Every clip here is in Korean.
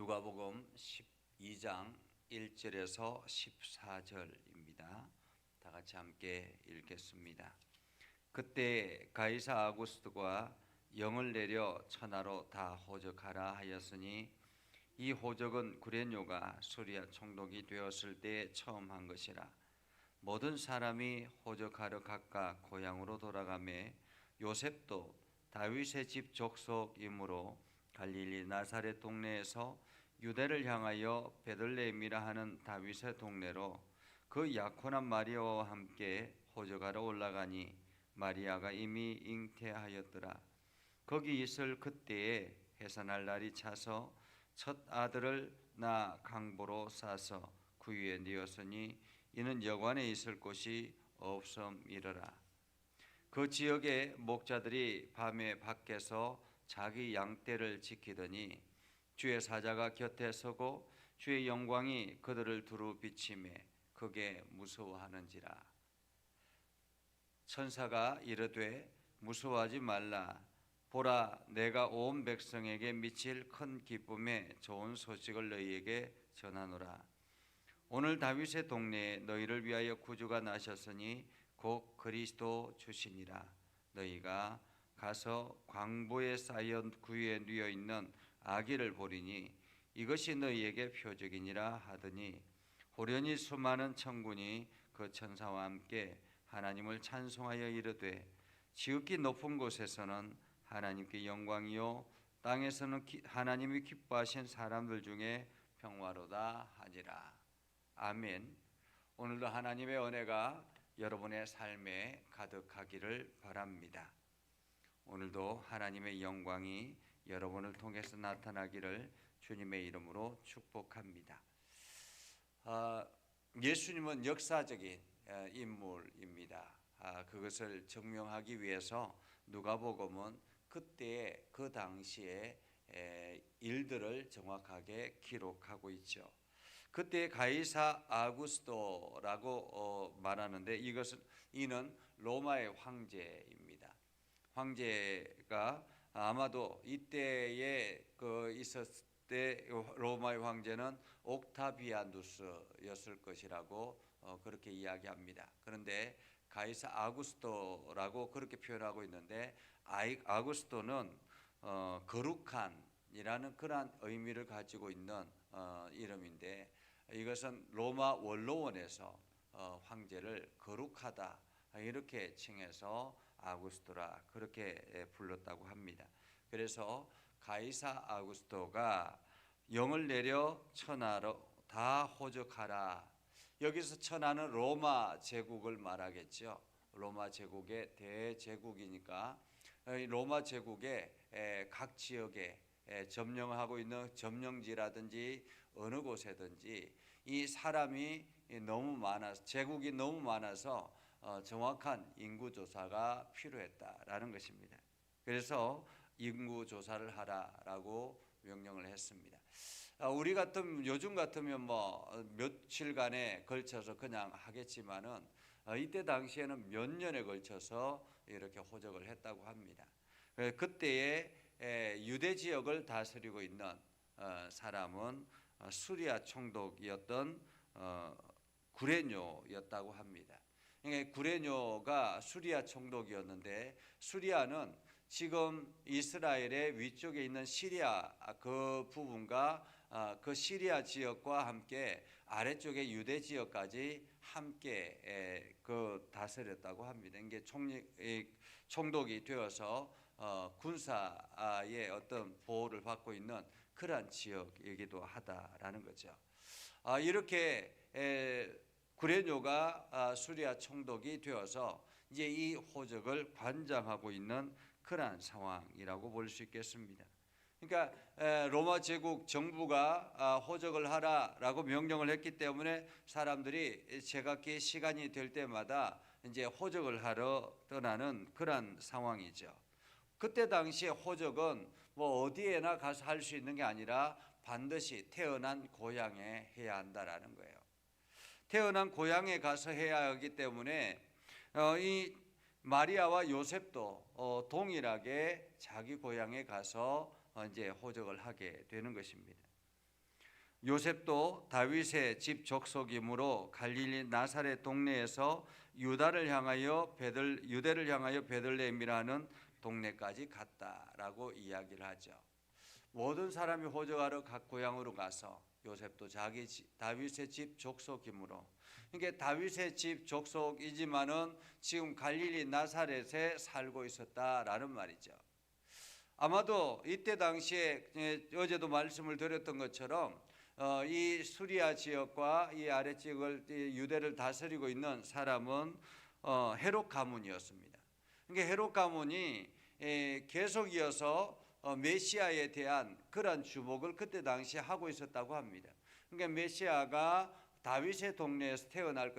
누가복음 12장 1절에서 14절입니다. 다 같이 함께 읽겠습니다. 그때 가이사 아구스토가 영을 내려 천하로 다 호적하라 하였으니 이 호적은 구레뇨가 수리아 총독이 되었을 때 처음 한 것이라. 모든 사람이 호적하러 각각 고향으로 돌아가매 요셉도 다윗의 집 족속이므로 갈릴리 나사렛 동네에서 유대를 향하여 베들레헴이라 하는 다윗의 동네로 그 약혼한 마리아와 함께 호적하러 올라가니 마리아가 이미 잉태하였더라. 거기 있을 그때에 해산할 날이 차서 첫 아들을 낳아 강보로 싸서 구유에 뉘었으니 이는 여관에 있을 곳이 없음이러라. 그 지역의 목자들이 밤에 밖에서 자기 양떼를 지키더니 주의 사자가 곁에 서고 주의 영광이 그들을 두루 비치매 크게 무서워하는지라. 천사가 이르되 무서워하지 말라. 보라, 내가 온 백성에게 미칠 큰 기쁨의 좋은 소식을 너희에게 전하노라. 오늘 다윗의 동네에 너희를 위하여 구주가 나셨으니 곧 그리스도 주시니라. 너희가 가서 광보에 쌓여 구유에 뉘어 있는 아기를 보리니 이것이 너희에게 표적이니라 하더니 호련히 수많은 천군이 그 천사와 함께 하나님을 찬송하여 이르되 지극히 높은 곳에서는 하나님께 영광이요 땅에서는 하나님이 기뻐하신 사람들 중에 평화로다 하니라. 아멘. 오늘도 하나님의 은혜가 여러분의 삶에 가득하기를 바랍니다. 오늘도 하나님의 영광이 여러분을 통해서 나타나기를 주님의 이름으로 축복합니다. 예수님은 역사적인 인물입니다. 그것을 증명하기 위해서 누가복음은 그때의 그 당시의 일들을 정확하게 기록하고 있죠. 그때 가이사 아구스토라고 말하는데 이는 로마의 황제입니다. 황제가 아마도 이때에 있었을 때 로마의 황제는 옥타비아누스였을 것이라고 그렇게 이야기합니다. 그런데 가이사 아구스토라고 그렇게 표현하고 있는데 아구스토는 거룩한이라는 그러한 의미를 가지고 있는 이름인데 이것은 로마 원로원에서 황제를 거룩하다 이렇게 칭해서 아구스토라 그렇게 불렀다고 합니다. 그래서 가이사 아구스토가 영을 내려 천하로 다 호적하라. 여기서 천하는 로마 제국을 말하겠죠. 로마 제국의 대제국이니까 로마 제국의 각 지역에 점령하고 있는 점령지라든지 어느 곳에든지 이 사람이 너무 많아서 제국이 너무 많아서 정확한 인구조사가 필요했다라는 것입니다. 그래서 인구조사를 하라라고 명령을 했습니다. 우리 같으면 요즘 같으면 뭐 며칠간에 걸쳐서 그냥 하겠지만은 이때 당시에는 몇 년에 걸쳐서 이렇게 호적을 했다고 합니다. 그때에 유대 지역을 다스리고 있는 사람은 수리아 총독이었던 구레뇨였다고 합니다. 구레뇨가 수리아 총독이었는데 수리아는 지금 이스라엘의 위쪽에 있는 시리아 그 부분과 그 시리아 지역과 함께 아래쪽의 유대 지역까지 함께 그 다스렸다고 합니다. 이게 총독이 되어서 군사의 어떤 보호를 받고 있는 그러한 지역이기도 하다라는 거죠. 이렇게 구레뇨가 수리아 총독이 되어서 이제 이 호적을 관장하고 있는 그러한 상황이라고 볼 수 있겠습니다. 그러니까 로마 제국 정부가 호적을 하라라고 명령을 했기 때문에 사람들이 제각기 시간이 될 때마다 이제 호적을 하러 떠나는 그러한 상황이죠. 그때 당시에 호적은 뭐 어디에나 가서 할 수 있는 게 아니라 반드시 태어난 고향에 해야 한다라는 거예요. 태어난 고향에 가서 해야 하기 때문에 이 마리아와 요셉도 동일하게 자기 고향에 가서 이제 호적을 하게 되는 것입니다. 요셉도 다윗의 집 족속이므로 갈릴리 나사렛 동네에서 유대를 향하여 베들레헴이라는 동네까지 갔다라고 이야기를 하죠. 모든 사람이 호적하러 각 고향으로 가서 요셉도 다윗의 집 족속이므로, 그러니까 다윗의 집 족속이지만은 지금 갈릴리 나사렛에 살고 있었다라는 말이죠. 아마도 이때 당시에 어제도 말씀을 드렸던 것처럼 이 수리아 지역과 이 아래 지역을 유대를 다스리고 있는 사람은 헤롯 가문이었습니다. 그러니까 헤롯 가문이 계속 이어서 메시아에 대한 그런 주목을 그때 당시에 하고 있었다고 합니다. 그러니까 메시아가 다윗의 동네에서 태어날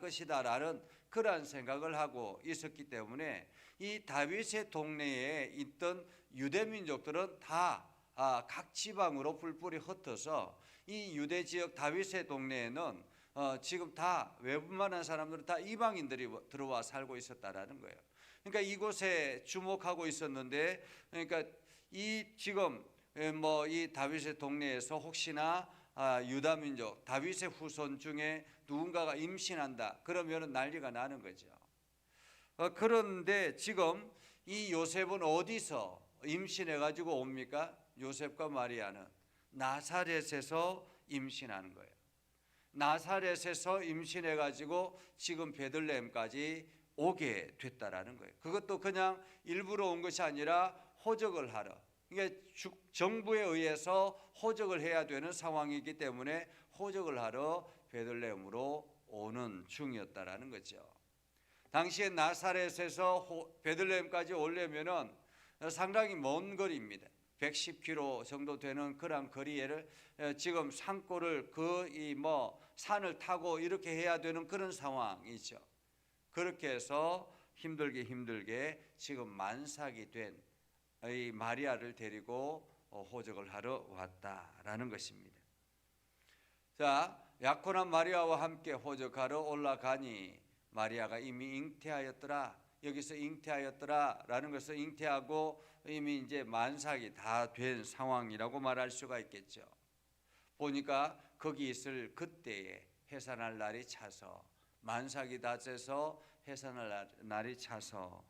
것이다라는 그러한 생각을 하고 있었기 때문에 이 다윗의 동네에 있던 유대 민족들은 다 각 지방으로 뿔뿔이 흩어서 이 유대 지역 다윗의 동네에는 지금 다 외분만한 사람들은 다 이방인들이 들어와 살고 있었다라는 거예요. 그러니까 이곳에 주목하고 있었는데, 그러니까 이 지금 이 다윗의 동네에서 혹시나 유다 민족 다윗의 후손 중에 누군가가 임신한다 그러면 난리가 나는 거죠. 그런데 지금 이 요셉은 어디서 임신해 가지고 옵니까? 요셉과 마리아는 나사렛에서 임신하는 거예요. 나사렛에서 임신해 가지고 지금 베들레헴까지 오게 됐다라는 거예요. 그것도 그냥 일부러 온 것이 아니라 호적을 하러, 이게 정부에 의해서 호적을 해야 되는 상황이기 때문에 호적을 하러 베들레헴으로 오는 중이었다라는 거죠. 당시에 나사렛에서 베들레헴까지 오려면은 상당히 먼 거리입니다. 110km 정도 되는 그런 거리를 지금 산골을 산을 타고 이렇게 해야 되는 그런 상황이죠. 그렇게 해서 힘들게 지금 만삭이 된 이 마리아를 데리고 호적을 하러 왔다라는 것입니다. 자, 약혼한 마리아와 함께 호적하러 올라가니 마리아가 이미 잉태하였더라. 여기서 잉태하였더라라는 것은 잉태하고 이미 이제 만삭이 다 된 상황이라고 말할 수가 있겠죠. 보니까 거기 있을 그때에 해산할 날이 차서, 만삭이 다 돼서 해산할 날이 차서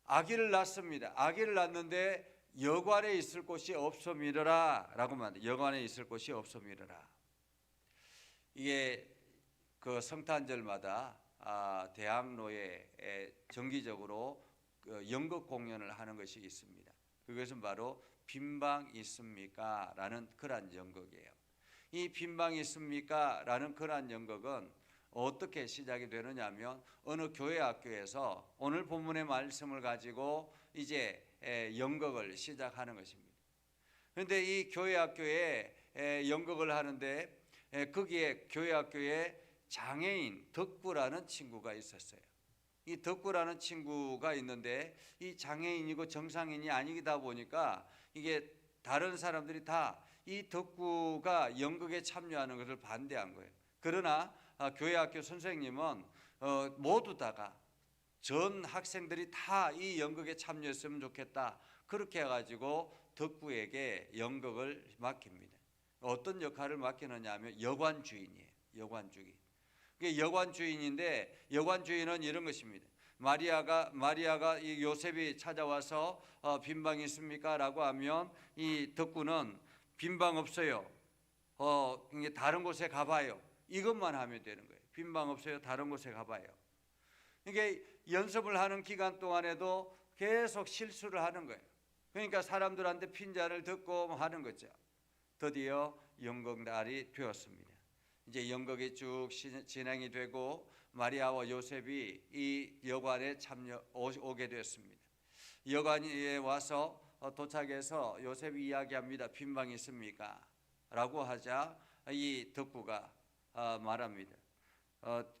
아기를 낳습니다. 아기를 낳는데 여관에 있을 곳이 없음이러라 라고 말합니다. 여관에 있을 곳이 없음이러라. 이게 그 성탄절마다 대학로에 정기적으로 연극 공연을 하는 것이 있습니다. 그것은 바로 빈방 있습니까? 라는 그런 연극이에요. 이 빈방 있습니까? 라는 그런 연극은 어떻게 시작이 되느냐 하면 어느 교회 학교에서 오늘 본문의 말씀을 가지고 이제 연극을 시작하는 것입니다. 그런데 이 교회 학교에 연극을 하는데 거기에 교회 학교에 장애인 덕구라는 친구가 있었어요. 이 덕구라는 친구가 있는데 이 장애인이고 정상인이 아니다 보니까 이게 다른 사람들이 다 이 덕구가 연극에 참여하는 것을 반대한 거예요. 그러나 교회 학교 선생님은 모두 다가 전 학생들이 다 이 연극에 참여했으면 좋겠다. 그렇게 해가지고 덕구에게 연극을 맡깁니다. 어떤 역할을 맡기느냐 하면 여관주인이에요. 여관주인. 여관주인인데 여관주인은 이런 것입니다. 마리아가 이 요셉이 찾아와서 빈방 있습니까? 라고 하면 이 덕구는 빈방 없어요. 다른 곳에 가봐요. 이것만 하면 되는 거예요. 빈방 없어요. 다른 곳에 가봐요. 이게 연습을 하는 기간 동안에도 계속 실수를 하는 거예요. 그러니까 사람들한테 핀잔을 듣고 하는 거죠. 드디어 연극 날이 되었습니다. 이제 연극이 쭉 진행이 되고 마리아와 요셉이 이 여관에 오게 되었습니다. 여관에 와서 도착해서 요셉이 이야기합니다. 빈방 있습니까? 라고 하자 이 덕구가 말합니다.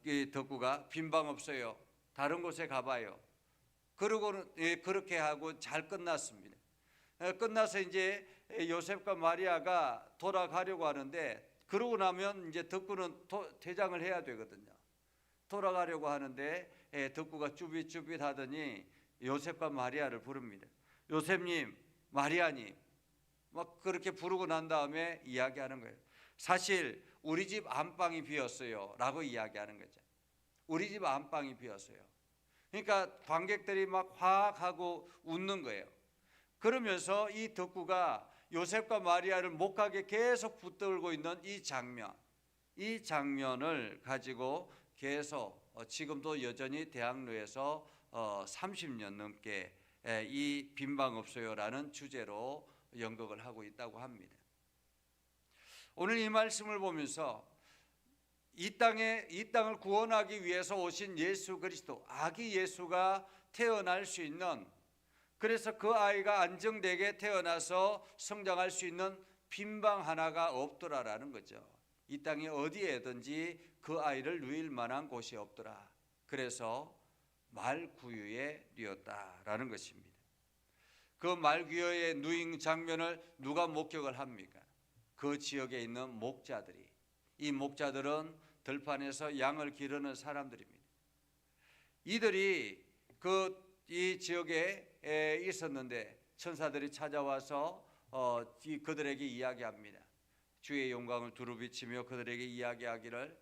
이 덕구가 빈방 없어요. 다른 곳에 가봐요. 그러고는 그렇게 하고 잘 끝났습니다. 끝나서 이제 요셉과 마리아가 돌아가려고 하는데 그러고 나면 이제 덕구는 퇴장을 해야 되거든요. 돌아가려고 하는데 덕구가 쭈삣쭈삣 하더니 요셉과 마리아를 부릅니다. 요셉님, 마리아님, 막 그렇게 부르고 난 다음에 이야기하는 거예요. 사실 우리 집 안방이 비었어요 라고 이야기하는 거죠. 우리 집 안방이 비었어요. 그러니까 관객들이 막 화학 하고 웃는 거예요. 그러면서 이 덕구가 요셉과 마리아를 못 가게 계속 붙들고 있는 이 장면을 가지고 계속 지금도 여전히 대학로에서 30년 넘게 이 빈방없어요라는 주제로 연극을 하고 있다고 합니다. 오늘 이 말씀을 보면서 이 땅을 구원하기 위해서 오신 예수 그리스도, 아기 예수가 태어날 수 있는, 그래서 그 아이가 안정되게 태어나서 성장할 수 있는 빈방 하나가 없더라라는 거죠. 이 땅이 어디에든지 그 아이를 누일 만한 곳이 없더라. 그래서 말구유에 누웠다라는 것입니다. 그 말구유에 누인 장면을 누가 목격을 합니까? 그 지역에 있는 목자들이. 이 목자들은 들판에서 양을 기르는 사람들입니다. 이들이 이 지역에 있었는데 천사들이 찾아와서 그들에게 이야기합니다. 주의 영광을 두루비치며 그들에게 이야기하기를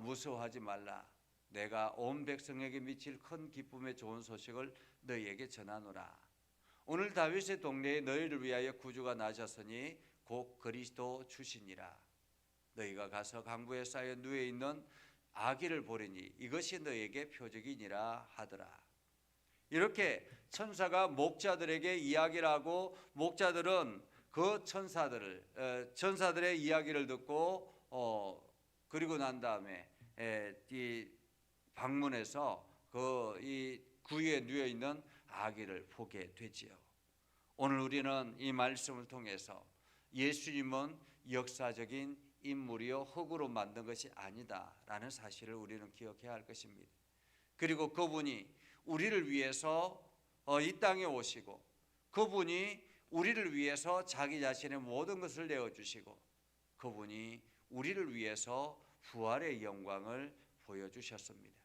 무서워하지 말라. 내가 온 백성에게 미칠 큰 기쁨의 좋은 소식을 너희에게 전하노라. 오늘 다윗의 동네에 너희를 위하여 구주가 나셨으니 곧 그리스도 주시니라. 너희가 가서 강부에 쌓여 누워 있는 아기를 보리니 이것이 너희에게 표적이니라 하더라. 이렇게 천사가 목자들에게 이야기를 하고 목자들은 그 천사들의 이야기를 듣고 그리고 난 다음에 이 방문해서 이 구유에 누워 있는 아기를 보게 되지요. 오늘 우리는 이 말씀을 통해서 예수님은 역사적인 인물이요 흙으로 만든 것이 아니다라는 사실을 우리는 기억해야 할 것입니다. 그리고 그분이 우리를 위해서 이 땅에 오시고 그분이 우리를 위해서 자기 자신의 모든 것을 내어주시고 그분이 우리를 위해서 부활의 영광을 보여주셨습니다.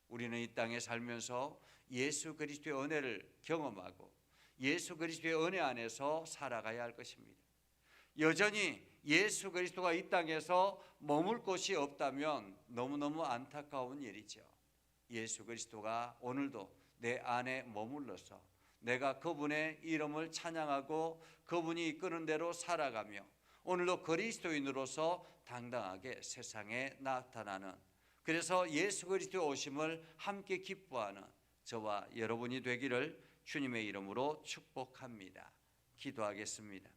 우리는 이 땅에 살면서 예수 그리스도의 은혜를 경험하고 예수 그리스도의 은혜 안에서 살아가야 할 것입니다. 여전히 예수 그리스도가 이 땅에서 머물 곳이 없다면 너무너무 안타까운 일이죠. 예수 그리스도가 오늘도 내 안에 머물러서 내가 그분의 이름을 찬양하고 그분이 이끄는 대로 살아가며 오늘도 그리스도인으로서 당당하게 세상에 나타나는, 그래서 예수 그리스도의 오심을 함께 기뻐하는 저와 여러분이 되기를 주님의 이름으로 축복합니다. 기도하겠습니다.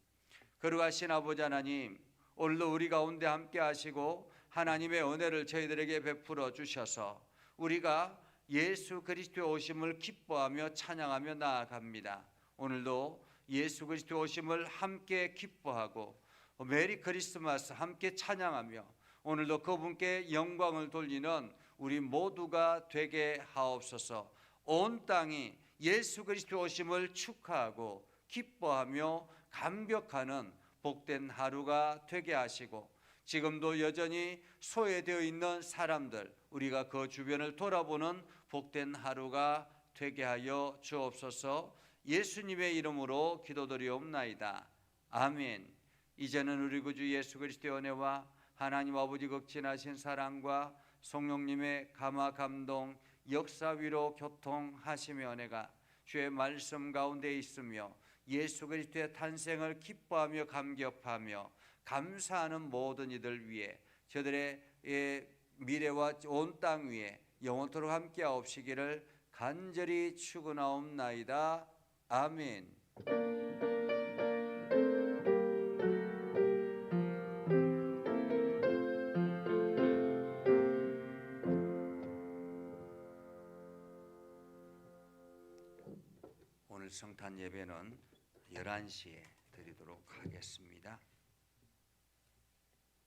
거룩하신 아버지 하나님, 오늘도 우리 가운데 함께 하시고 하나님의 은혜를 저희들에게 베풀어 주셔서 우리가 예수 그리스도의 오심을 기뻐하며 찬양하며 나아갑니다. 오늘도 예수 그리스도의 오심을 함께 기뻐하고 메리 크리스마스 함께 찬양하며 오늘도 그분께 영광을 돌리는 우리 모두가 되게 하옵소서. 온 땅이 예수 그리스도의 오심을 축하하고 기뻐하며 감격하는 복된 하루가 되게 하시고 지금도 여전히 소외되어 있는 사람들, 우리가 그 주변을 돌아보는 복된 하루가 되게 하여 주옵소서. 예수님의 이름으로 기도드리옵나이다. 아멘. 이제는 우리 구주 예수 그리스도의 은혜와 하나님 아버지 극진하신 사랑과 성령님의 감화 감동 역사 위로 교통하심의 은혜가 주의 말씀 가운데 있으며 예수 그리스도의 탄생을 기뻐하며 감격하며 감사하는 모든 이들 위해 저들의 미래와 온 땅 위에 영원토록 함께하옵시기를 간절히 축원하옵나이다. 아멘. 오늘 성탄 예배는 11시에 드리도록 하겠습니다.